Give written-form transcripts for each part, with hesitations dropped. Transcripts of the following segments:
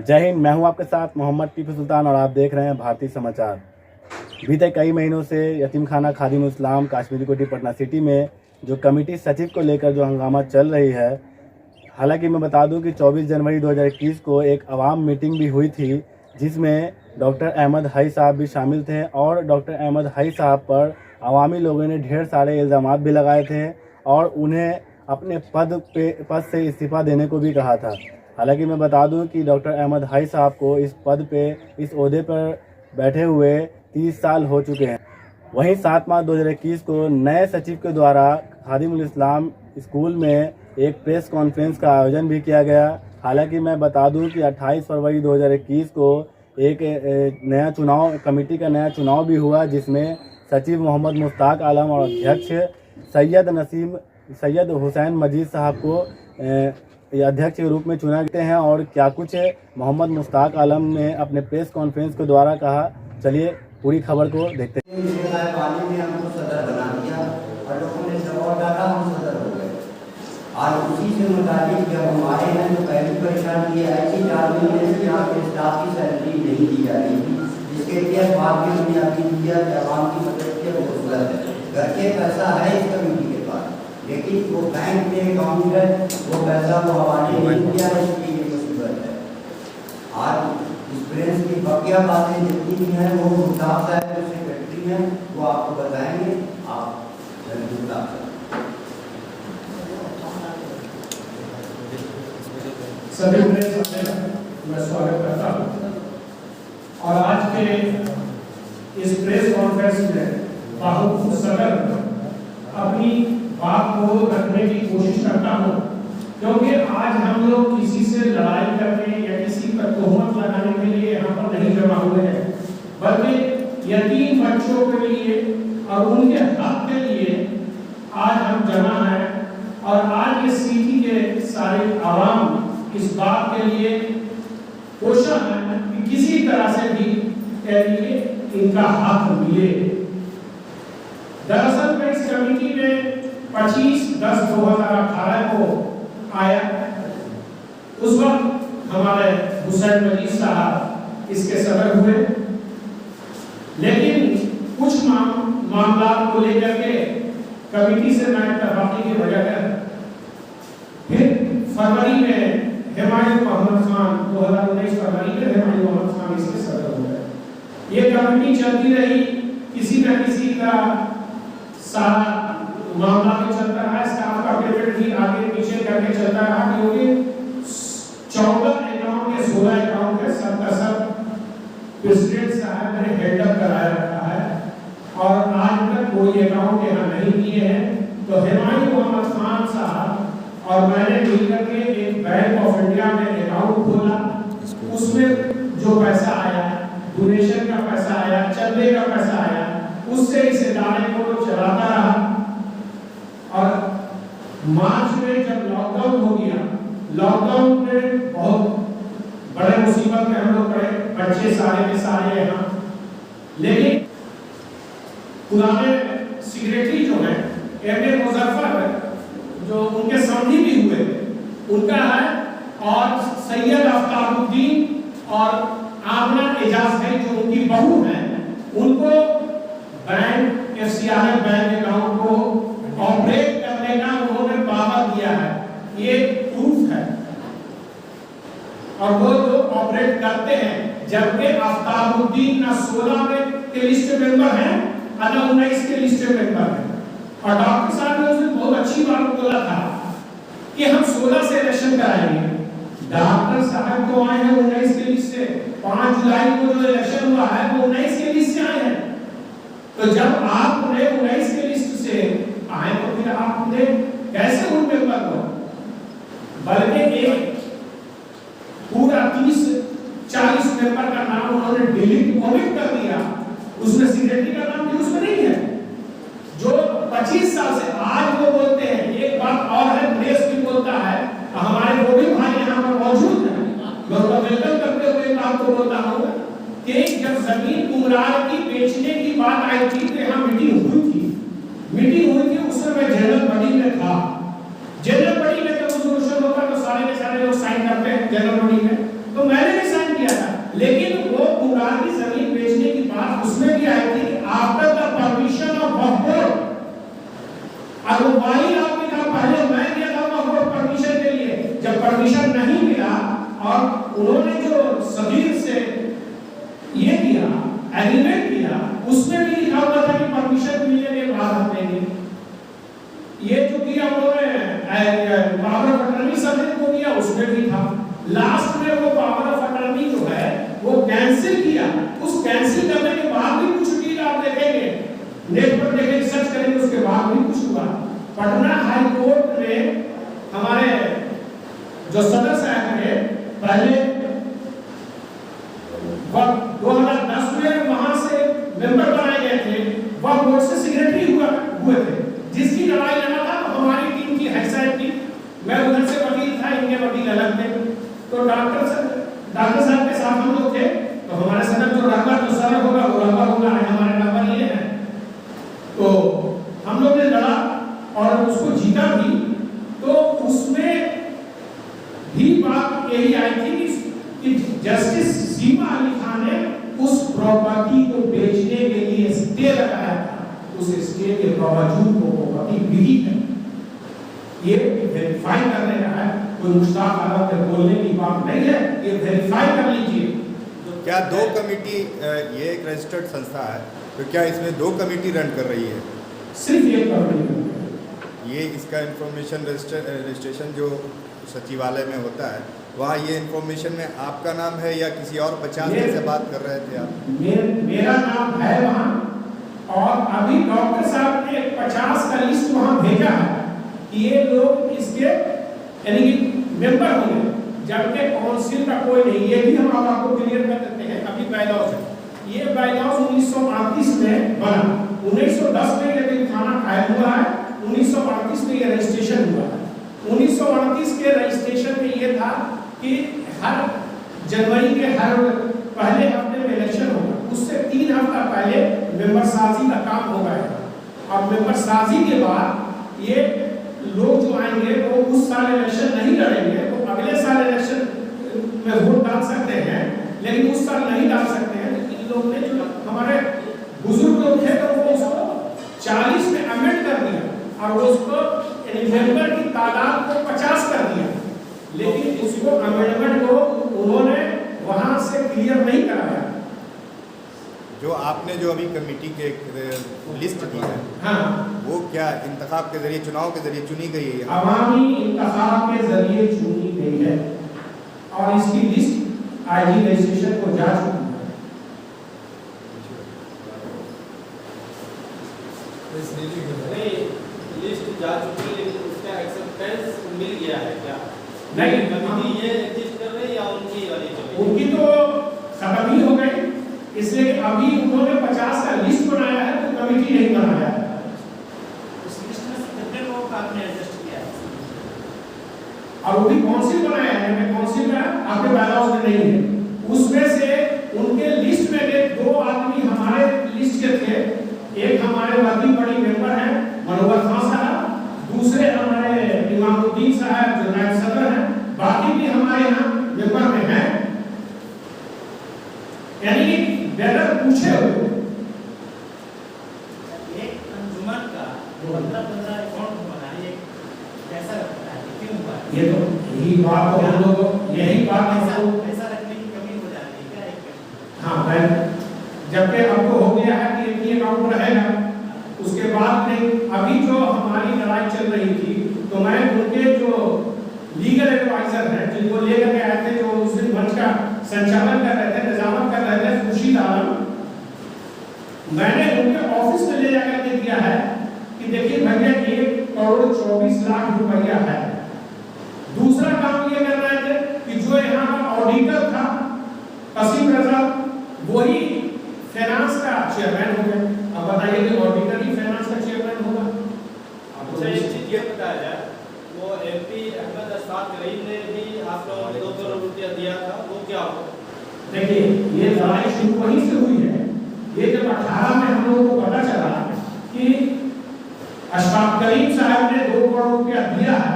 जय हिंद। मैं हूं आपके साथ मोहम्मद टीपू सुल्तान और आप देख रहे हैं भारतीय समाचार। बीते कई महीनों से यतीम खाना खादिम इस्लाम कश्मीरी कोठी पटना सिटी में जो कमेटी सचिव को लेकर जो हंगामा चल रही है, हालांकि मैं बता दूं कि 24 जनवरी 2021 को एक आवाम मीटिंग भी हुई थी जिसमें डॉक्टर अहमद हई साहब भी शामिल थे और डॉक्टर अहमद हई साहब पर अवामी लोगों ने ढेर सारे इल्ज़ामात भी लगाए थे और उन्हें अपने पद से इस्तीफ़ा देने को भी कहा था। हालांकि मैं बता दूं कि डॉक्टर अहमद हई साहब को इस पद पे, इस ओहदे पर बैठे हुए 30 साल हो चुके हैं। वहीं 7 मार्च 2021 को नए सचिव के द्वारा खादिमुल इस्लाम स्कूल में एक प्रेस कॉन्फ्रेंस का आयोजन भी किया गया। हालांकि मैं बता दूं कि 28 फरवरी 2021 को एक नया चुनाव कमेटी का नया चुनाव भी हुआ जिसमें सचिव मोहम्मद मुश्ताक आलम और अध्यक्ष सैयद हुसैन मजीद साहब को अध्यक्ष के रूप में चुना गए हैं। और क्या कुछ मोहम्मद मुश्ताक आलम ने अपने प्रेस कॉन्फ्रेंस के द्वारा कहा, चलिए पूरी खबर को देखते हैं। पानी में हमको सदर बना दिया और लोगों ने दबाव डाला, हम सदर हो गए। आज उसी से मुताबिक जब हमारे यहाँ जो पहली परेशानी ये आई थी 4 महीने से यहाँ पे स्टाफ की सैलरी नहीं दी जा रही थी, जिसके लिए बाद में हमने अपील किया कि आवाम की मदद के वो गलत है। घर के पैसा है इस कमेटी के पास, लेकिन वो बैंक में अकाउंट है, वो पैसा वो हवाले नहीं किया, इसकी ये मुसीबत है। आज इस प्रेस की बकिया बातें जितनी भी हैं वो मुफ्ताब साहब जो सेक्रेटरी हैं वो आपको बताएंगे। आप सभी प्रेस वाले मैं स्वागत करता हूँ और आज के इस प्रेस कॉन्फ्रेंस में बहुत सदर अपनी बात को रखने की कोशिश करता हूँ, क्योंकि आज हम लोग किसी से लड़ाई करने या किसी पर तोहमत लगाने के लिए यहाँ पर नहीं जमा हुए हैं, बल्कि यतीम बच्चों के लिए और उनके हक के लिए आज हम जमा हैं। और आज इस सिटी के सारे आवाम इस बात के लिए कोशिश है कि किसी तरह से भी इनका हक मिले। दरअसल में इस कमेटी में 25/10/2018 को आया, उस वक्त हमारे हुसैन मजीद साहब इसके सदर हुए, लेकिन कुछ मामला को लेकर के कमेटी से नाइतफाकी की वजह है फिर फरवरी में हिमायत मोहम्मद खान 2019 फरवरी में हिमायत मोहम्मद खान इसके सदर हो गए। ये कमेटी चलती रही, किसी न किसी का सारा मामला भी चलता रहा, स्टाफ का पेमेंट भी आगे पीछे करके चलता रहा, क्योंकि 14 अकाउंट के 16 अकाउंट के सब का सब प्रेसिडेंट साहब ने हैंडअप कराया रखा है और आज तक कोई अकाउंट यहाँ नहीं किए हैं। तो हिमायत मोहम्मद खान साहब और मैंने मिलकर के एक बैंक ऑफ इंडिया में अकाउंट खोला, उसमें जो पैसा आया, डोनेशन का पैसा आया, चंदे का पैसा आया, उससे इस इदारे को चलाता रहा। और मार्च में जब लॉकडाउन हो गया, लॉकडाउन में बहुत बड़े मुसीबत में हम लोग पड़े, बच्चे सारे के सारे यहाँ, लेकिन पुराने सेक्रेटरी जो है एम.ए. मुजफ्फर जो उनके समधी भी हुए उनका है, और सैयद आफ्ताबुद्दीन और आमना एजाज है जो उनकी बहू है, उनको बैंक एफसीआई बैंक अकाउंट को ऑपरेट करने का उन्होंने पावर दिया है, ये प्रूफ है। और वो लोग ऑपरेट करते हैं, जबकि आफ्ताबुद्दीन ना 16 के लिस्ट मेंबर हैं और 19 के लिस्ट मेंबर हैं। और डॉक्टर साहब ने उसने बहुत अच्छी बात बोला था कि हम 16 से इलेक्शन कराएंगे। डॉक्टर साहब तो आए हैं 19 के लिस्ट से, 5 जुलाई को जो इलेक्शन हुआ है वो 19 के लिस्ट से आए हैं। तो जब आप उन्हें 19 के लिस्ट से आए तो फिर आप उन्हें कैसे उन मेंबर हो, बल्कि एक पूरा 30-40 मेंबर का नाम उन्होंने डिलीट ऑडिट कर दिया, उसमें सेक्रेटरी का नाम भी उसमें नहीं है, जो 25 साल से। आज वो बोलते हैं, एक बात और है, प्रेस भी बोलता है, हमारे वो भी भाई यहाँ पर मौजूद हैं, मैं उनका वेलकम करते हुए आपको बोलता हूँ कि जब जमीन उमरार की बेचने की बात आई थी तो यहाँ मीटिंग हुई थी, उसमें मैं जनरल बॉडी में था। जनरल बॉडी में जब उस क्वेश्चन होता तो सारे के सारे लोग साइन करते हैं जनरल बॉडी में, तो मैंने भी लेकिन वो मुराद की जमीन बेचने की बात उसमें भी आई थी after the permission of Waqf board. और वो वाली आपने कहा पहले मैं गया था वक्फ बोर्ड परमिशन के लिए, जब परमिशन नहीं मिला और उन्होंने जो सगीर से ये किया एग्रीमेंट किया उसमें भी लिखा हुआ था कि परमिशन मिलने के बाद हम देंगे। ये जो किया उन्होंने पावर ऑफ अटर्नी सबमिट को किया उसमें भी था। लास्ट में वो पावर ऑफ अटर्नी जो है वो कैंसिल किया। उस कैंसिल करने के बाद भी कुछ डील आप देखेंगे, नेट पर देखेंगे, रिसर्च करेंगे, उसके बाद भी कुछ हुआ। पटना हाई कोर्ट में हमारे जो सदर साहब थे पहले 2010 में वहां से मेंबर बनाए गए थे, वह बोर्ड से सेक्रेटरी हुए थे। जिसकी लड़ाई लड़ा था तो हमारी टीम की हैसियत थी, मैं उधर से वकील था, इनके वकील अलग थे। तो डॉक्टर साहब के साथ हम लोग थे, तो हमारे सदर जो रंगा जो सर होगा वो रंगा होगा, हमारे नंबर ये है। तो हम लोग ने लड़ा और उसको जीता भी। तो उसमें भी बात यही आई थी कि जस्टिस सीमा अली खान ने उस प्रॉपर्टी को बेचने के लिए स्टे लगाया था। उस स्टे के बावजूद वो प्रॉपर्टी बिकी है, ये वेरीफाई करने का है, कोई मुश्ताक आलम के बोलने की बात नहीं है, ये वेरीफाई कर लीजिए। क्या दो कमेटी, ये एक रजिस्टर्ड संस्था है, तो क्या इसमें दो कमेटी रन कर रही है? सिर्फ एक कमेटी। ये इसका इंफॉर्मेशन रजिस्ट्रेशन जो सचिवालय में होता है, वहाँ ये इंफॉर्मेशन में आपका नाम है या किसी और 50 से बात कर रहे थे आप? मेरा नाम है वहाँ, और अभी डॉक्टर साहब ने 50 का लिस्ट वहाँ भेजा है कि ये लोग इसके यानी कि मेंबर होंगे, जबकि काउंसिल का कोई नहीं। ये भी हम आपको क्लियर कर देते हैं। अभी बायलॉज है, ये बायलॉज 1938 में बना, 1910 में ये थाना कायम हुआ है, 1938 में ये रजिस्ट्रेशन हुआ है। 1938 के रजिस्ट्रेशन में ये था कि हर जनवरी के हर पहले हफ्ते में इलेक्शन होगा, उससे 3 हफ्ता पहले मेंबर साजी का काम हो गया। और मेंबर साजी के बाद ये लोग जो आएंगे वो उस साल इलेक्शन नहीं लड़ेंगे, तो अगले साल इलेक्शन में वोट डाल सकते हैं, लेकिन उस साल नहीं डाल सकते हैं। इन लोग ने जो हमारे बुजुर्ग लोग थे तो वो उसको 40 में अमेंड कर दिया और उसको मेंबर की तादाद को 50 कर दिया, लेकिन उसको अमेंडमेंट को उन्होंने वहां से क्लियर नहीं कराया। जो आपने जो अभी कमेटी के लिस्ट दी है, हाँ, वो क्या इंतखाब के जरिए, चुनाव के जरिए चुनी गई है? अवामी इंतखाब के जरिए चुनी गई है और इसकी लिस्ट आईजी रजिस्ट्रेशन को जा चुकी है। लिस्ट जा चुकी है, लेकिन उसका एक्सेप्टेंस मिल गया है क्या? नहीं, कमेटी ये एग्जिस्ट कर रही है या उनकी वाली चलेगी? उनकी तो खत्म ही हो गई, इसलिए अभी उन्होंने 50 का लिस्ट बनाया है, तो कमेटी नहीं बनाया है। उस लिस्ट में कितने लोगों का आपने एडजस्ट किया है? और वो भी काउंसिल बनाया है, मैं काउंसिल में आपके बायलॉज में नहीं है। उसमें से उनके लिस्ट में के 2 आदमी हमारे लिस्ट के थे, एक हमारे वकील बड़ी मेंबर हैं मनोहर खान साहब, दूसरे हमारे इमामुद्दीन साहब जो नायब सदर हैं, बाकी भी हमारे यहाँ मेंबर में हैं, यानी कि बगैर पूछे हुए। एक अंजुमन का 15-15 अकाउंट बनाने कैसा लगता है, क्यों हुआ? ये तो यही बात हम लोग ऐसा रखने की कमी हो जाती है क्या? एक हाँ, जबकि अब तो हो गया है कि एक ही अकाउंट रहेगा, उसके बाद नहीं। अभी जो हमारी लड़ाई चल रही थी, तो मैं उनके जो लीगल एडवाइजर हैं जिनको लेकर के आए थे, जो उस दिन मंच का संचालन कर रहे थे, निजामत कर रहे थे, खुर्शीद आलम, मैंने उनके ऑफिस में ले जाकर के दिया है कि देखिए भैया 1,24,00,000 रुपया है। दूसरा काम ये कर रहे थे कि जो यहाँ का ऑडिटर था कसीम रजा, वही फाइनेंस का चेयरमैन हो गया। अब बताइए कि ऑडिटर ही फाइनेंस का चेयरमैन होगा? अच्छा, एक चीज ये बताया जाए, वो एमपी अहमद अशफाक करीम ने भी आप लोगों को 2 करोड़ रुपया दिया था, वो क्या हुआ? देखिए ये लड़ाई शुरू वहीं से हुई है। ये जब 18 में हम लोगों को पता चला कि अशफाक करीम साहब ने 2 करोड़ रुपया दिया है,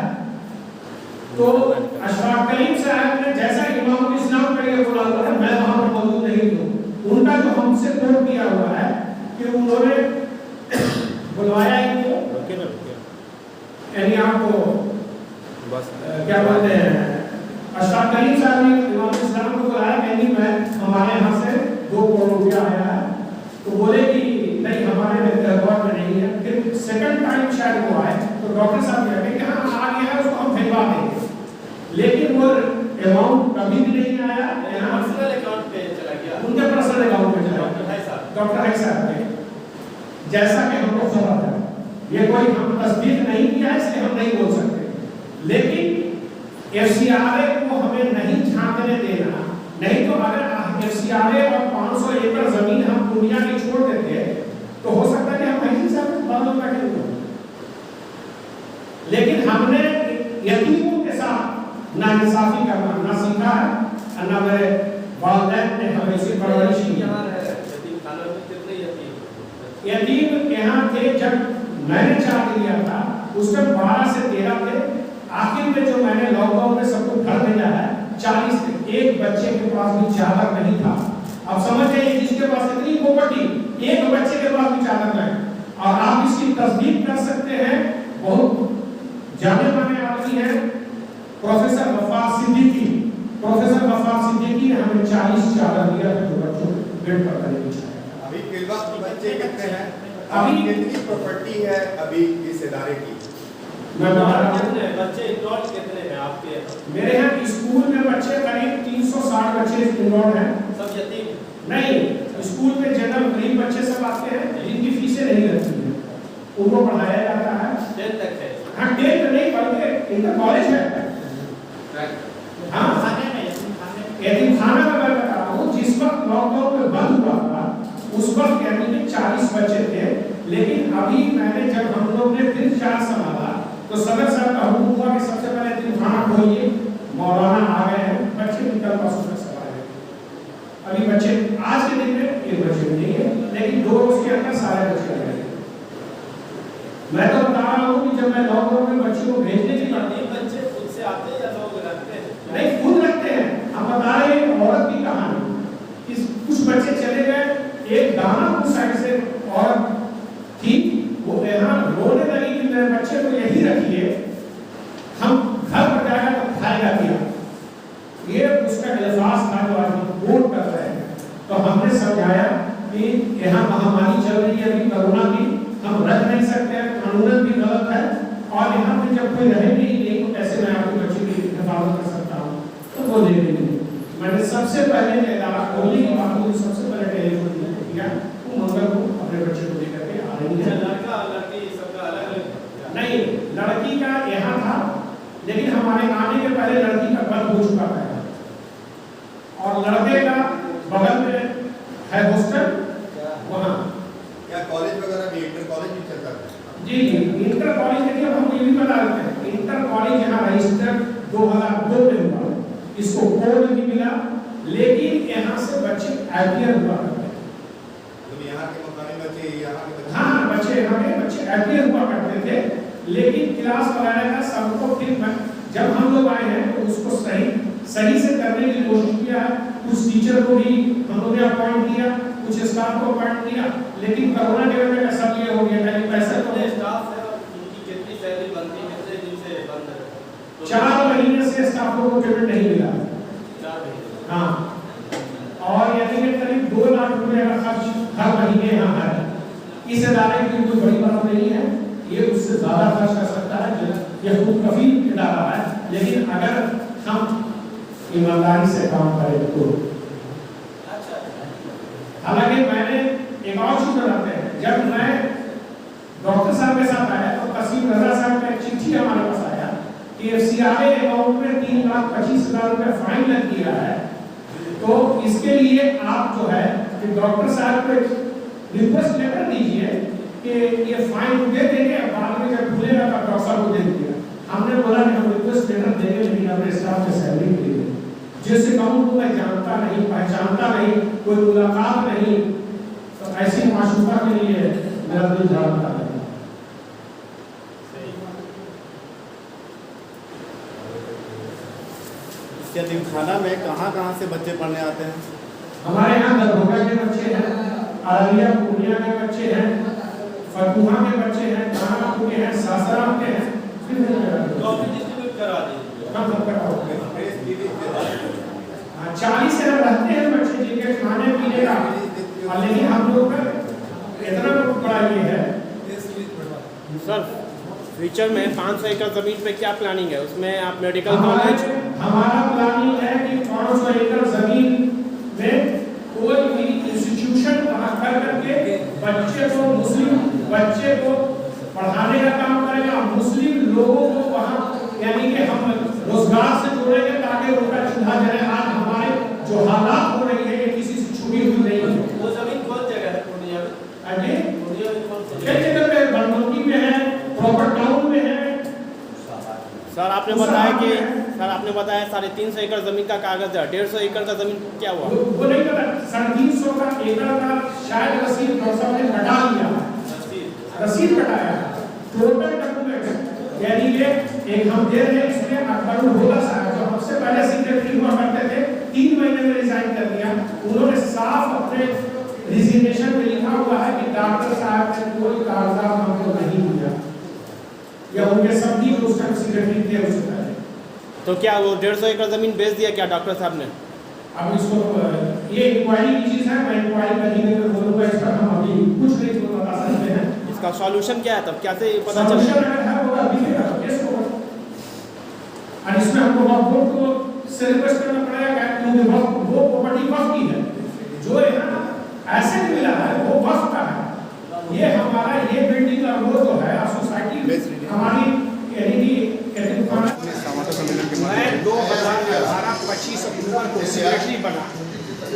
तो अशफाक करीम साहब ने जैसा इमामुल इस्लाम का ये बोला हुआ है, मैं वहां उनका जो हमसे कोट किया हुआ है कि उन्होंने बुलवाया इनको, यानी आपको क्या बोलते हैं, अशरफ करीम साहब ने इमाम इस्लाम को बुलाया, कहनी मैं हमारे यहाँ से 2 करोड़ रुपया आया है, तो बोले कि नहीं हमारे रिकॉर्ड में नहीं है। फिर सेकंड टाइम शायद वो आए तो डॉक्टर साहब कहते कि हाँ आ गया है, उसको हम भिजवा देंगे, लेकिन वो अमाउंट कभी भी नहीं आया, यहाँ पर्सनल अकाउंट पे चला गया, उनके पर्सनल अकाउंट में चला डॉक्टर है साहब, डॉक्टर है साहब के, जैसा कि हमको खबर है। ये कोई हम तस्दीक नहीं किया है इसलिए हम नहीं बोल सकते, लेकिन एफसीआरए को हमें नहीं झांकने देना, नहीं तो अगर एफसीआरए और 500 एकड़ जमीन हम दुनिया की छोड़ देते तो हो सकता है कि हम ऐसी सब बदल बैठे हुए, लेकिन हमने यतीमों के साथ नाइंसाफी करना ना सीखा है और ना मेरे वालिदैन ने हमें इसी परवरिश की। यहाँ है यतीम खाना में कितने यतीम यहाँ थे जब मैंने चार्ज लिया था, उसमें 12 से 13 थे, आखिर में जो मैंने लॉकडाउन में सबको घर भेजा है 40 थे, एक बच्चे के पास भी चादर नहीं था। अब समझ जाइए जिसके पास इतनी प्रॉपर्टी, एक बच्चे के पास भी चादर नहीं, और आप इसकी तस्दीक कर सकते हैं, बहुत जाने माने आदमी है प्रोफेसर गफ्फार सिद्दीकी, प्रोफेसर गफ्फार सिद्दीकी ने हमें 40 चादर दिया था जो बच्चों को बेड पर करने की चाहिए। अभी किलवा बच्चे कितने हैं, अभी कितनी प्रॉपर्टी है अभी इस इदारे की? मैं बता रहा हूँ, कितने बच्चे इंडोर कितने हैं आपके? मेरे यहाँ स्कूल में बच्चे करीब 360 बच्चे इंडोर हैं। सब यतीम नहीं, स्कूल में जनरल गरीब बच्चे सब आते हैं जिनकी फीसें नहीं लगती हैं, उनको पढ़ाया जाता है। 10 तक है। हाँ 10 नहीं बल्कि इंटर कॉलेज है। हाँ यतीम खाना का मैं बता रहा हूँ, जिस वक्त लॉकडाउन में बंद हुआ था उस वक्त यानी कि 40 बच्चे थे, लेकिन अभी मैंने जब हम लोग ने फिर चार्ज संभाला तो सदर साहब का हुक्म हुआ कि सबसे पहले यतीम खाना खोलिए, मौलाना आ गए हैं, बच्चे निकल पास में सब आए। अभी बच्चे आज के दिन में एक बच्चे नहीं है, लेकिन 2 रोज के अंदर सारे बच्चे आ गए। मैं तो बता रहा हूँ कि जब मैं लॉकडाउन में बच्चों को भेजने की बात, यतीम बच्चे खुद से आते हैं या लोग रखते हैं? नहीं खुद रखते हैं। हम बता रहे हैं औरत की कहानी, इस कुछ बच्चे चले गए, एक दानापुर साइड से औरत थी, वो यहाँ रोने लगी कि मेरे बच्चे को यही रखिए, हम घर पर जाएगा तो खाएगा क्या। ये उसका एहसास था जो आज हम कोट कर रहे हैं। तो हमने समझाया कि यहाँ महामारी चल रही है अभी कोरोना की, हम रख नहीं सकते, कानूनन भी गलत है, और यहाँ पे जब कोई रहे नहीं तो कैसे मैं आपके बच्चे की हिफाजत कर सकता हूँ। तो वो ले लेंगे। मैंने सबसे पहले इदारा खोलने की बात हुई, सबसे पहले टेलीफोन किया, वो मंगल को अपने बच्चे को लेकर के आ रही है। लड़का लड़की सबका अलग अलग? नहीं, लड़की का यहाँ था, लेकिन हमारे आने के पहले लड़की का बंद हो चुका था, और लड़के का बगल में है हॉस्टल, वहाँ। क्या कॉलेज वगैरह भी, इंटर कॉलेज भी चलता है? जी इंटर कॉलेज देखिए, हम ये भी बता देते हैं, इंटर कॉलेज यहाँ रजिस्टर 2002 में हुआ, इसको कोड नहीं मिला, लेकिन यहाँ से बच्चे आईपीएल हुआ करते हैं। यहाँ के मुकामी बच्चे, यहाँ के बच्चे? हाँ बच्चे यहाँ के बच्चे आईपीएल हुआ करते थे, लेकिन क्लास वगैरह का सबको फिर जब हम लोग आए हैं तो उसको सही से करने की कोशिश किया है। कुछ टीचर को भी हम लोग ने अपॉइंट किया, कुछ स्टाफ को अपॉइंट किया, लेकिन कोरोना के वजह से सब ये हो गया है कि पैसा तो स्टाफ है और उनकी कितनी सैलरी बनती है, कितने दिन से बंद है? 4 महीने से स्टाफों को पेमेंट नहीं मिला। 4 महीने। हाँ, और यानी कि करीब 2 लाख रुपए का खर्च हर महीने यहाँ है। इस इदारे की कोई बड़ी बात नहीं है, ये उससे ज्यादा खर्च कर सकता है, ये खुद कफील इदारा है, लेकिन अगर हम ईमानदारी से काम करें तो। हालांकि मैंने एक और चीज बताते हैं, जब मैं डॉक्टर साहब के साथ आया तो तस्वीर रजा साहब का एक चिट्ठी हमारे पास आया कि एफसीआरए अकाउंट में 3,25,000 रुपए फाइन लग गया है, तो इसके लिए आप जो है कि डॉक्टर साहब को रिक्वेस्ट लेटर दीजिए कि ये फाइन दे देंगे, बाद में जब खुलेगा तब डॉक्टर साहब को दे दीजिए। हमने बोला कि हम रिक्वेस्ट लेटर देंगे, लेकिन अपने स्टाफ से सैलरी मिलेगी। जिस अकाउंट को मैं जानता नहीं, पहचानता नहीं, कोई मुलाकात नहीं, तो ऐसी माशूका के लिए मेरा दिल धड़कता है। यतीमखाना में कहाँ से बच्चे पढ़ने आते हैं? हमारे यहाँ दरभंगा के बच्चे हैं, अररिया पूर्णिया के बच्चे हैं, फतुहा के बच्चे हैं, दानापुर के हैं, सासाराम के हैं। तो अभी डिस्ट्रीब्यूट करा दीजिए। हम सब कराओ। 40 से रहते हैं बच्चे जिनके खाने पीने का, और लेकिन हम लोग का इतना बड़ा ये है। सर फ्यूचर में 500 एकड़ जमीन पे क्या प्लानिंग है? उसमें आप मेडिकल कॉलेज? हमारा प्लानिंग है कि 500 एकड़ जमीन में कोई भी इंस्टीट्यूशन वहाँ कर करके बच्चे को पढ़ाने का काम करेगा। मुस्लिम लोगों को वहाँ यानी कि हम रोजगार से जोड़ेंगे ताकि उनका चूल्हा जले। आज हमारे जो हालात हो रही है ये किसी से छुपी हुई नहीं है। वो जमीन कौन जगह है पूर्णिया में? पूर्णिया में कौन सी कई जगह पे बनमनकी में है, प्रॉपर टाउन में है। सर आपने बताया 350 एकड़ जमीन का कागज है, 150 एकड़ का जमीन क्या हुआ? वो नहीं पता। 350 का एकड़ का शायद रसीद डॉक्टर ने कटा लिया, रसीद कटाया। टोटल डॉक्यूमेंट यानी ये एक हम दे रहे हैं, इसमें अकबर भोला साहब जो हमसे पहले सेक्रेटरी हुआ करते थे, 3 महीने में रिजाइन कर दिया। उन्होंने साफ अपने रिजिग्नेशन में लिखा हुआ है कि डॉक्टर साहब ने कोई कागजात हमको नहीं दिया, या उनके सभी जो उसका सेक्रेटरी थे उससे पहले। तो क्या वो 150 एकड़ जमीन बेच दिया क्या डॉक्टर साहब ने? अब इसको ये इंक्वायरी की चीज है, मैं इंक्वायरी करने में बोलूंगा। इस पर हम अभी कुछ नहीं बता सकते हैं। इसका सॉल्यूशन क्या है तब? कैसे पता सॉल्यूशन चलेगा? अगर है वो अभी के केस को, और इसमें हमको वक्फ को से रिक्वेस्ट करना पड़ेगा क्योंकि वो प्रॉपर्टी वक्फ की है, जो है ना एसेट मिला है वो वक्फ का है। ये हमारा ये बिल्डिंग और वो जो है सोसाइटी हमारी यानी कि मैं 2018-25 अक्टूबर को सेक्रेटरी बना।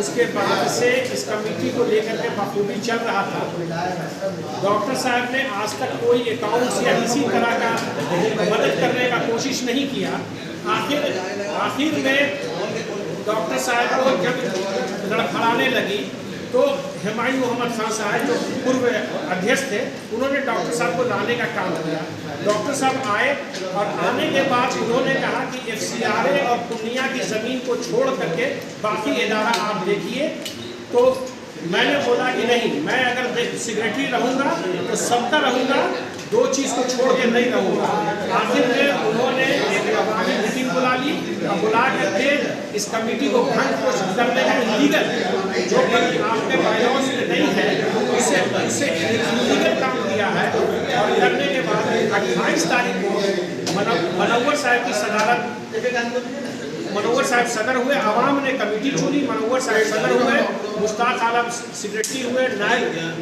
उसके बाद से इस कमेटी को लेकर के बखूबी चल रहा था। डॉक्टर साहब ने आज तक कोई अकाउंट्स या इसी तरह का मदद करने का कोशिश नहीं किया। आखिर में डॉक्टर साहब को जब लड़खड़ाने लगी तो हुमायूं मोहम्मद खान साहब जो पूर्व अध्यक्ष थे, उन्होंने डॉक्टर साहब को लाने का काम किया। डॉक्टर साहब आए और आने के बाद उन्होंने कहा कि FCRA और पूर्णिया की ज़मीन को छोड़ करके बाकी इदारा आप देखिए। तो मैंने बोला कि नहीं, मैं अगर सेक्रेटरी रहूँगा तो सबका रहूँगा, 2 चीज़ को छोड़ के नहीं रहूँगा। आखिर में उन्होंने एक अवामी मीटिंग बुला ली और बुला करके इस कमेटी को भंग करने का इलीगल जो कि आपके बायलॉज में नहीं है उससे इलीगल काम किया है। और करने के बाद 28 तारीख को मनोवर साहब की सदारत मनोवर साहब सदर हुए, आवाम ने कमेटी चुनी, मनोवर साहब सदर हुए, मुश्ताक आलम सेक्रेटरी हुए,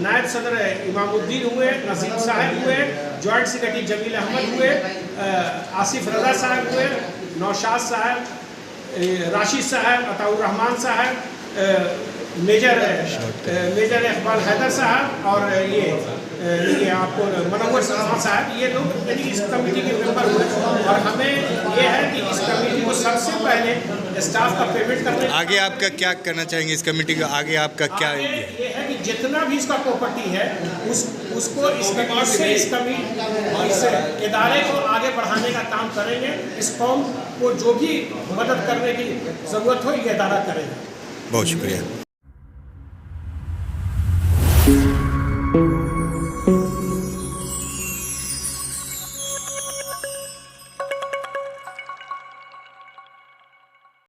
नायब सदर इमामुद्दीन हुए, नसीम साहब हुए, जॉइंट सेक्रेटरी जमील अहमद हुए, आसिफ रजा साहब हुए, नौशाद साहब, राशिद साहब, अताउर रहमान साहब, मेजर इकबाल हैदर साहब और ये आपको मनोवर साहब, ये लोग इस कमेटी के मेंबर हुए। और हमें ये है कि इस कमेटी को सबसे पहले स्टाफ का पेमेंट करने। आगे आपका क्या करना चाहेंगे इस कमेटी का? आगे आपका क्या ये है कि जितना भी इसका प्रॉपर्टी है उसको इस इदारे को आगे बढ़ाने का काम करेंगे। इस कौम को जो भी मदद करने की ज़रूरत हो ये इदारा करेगा। बहुत शुक्रिया।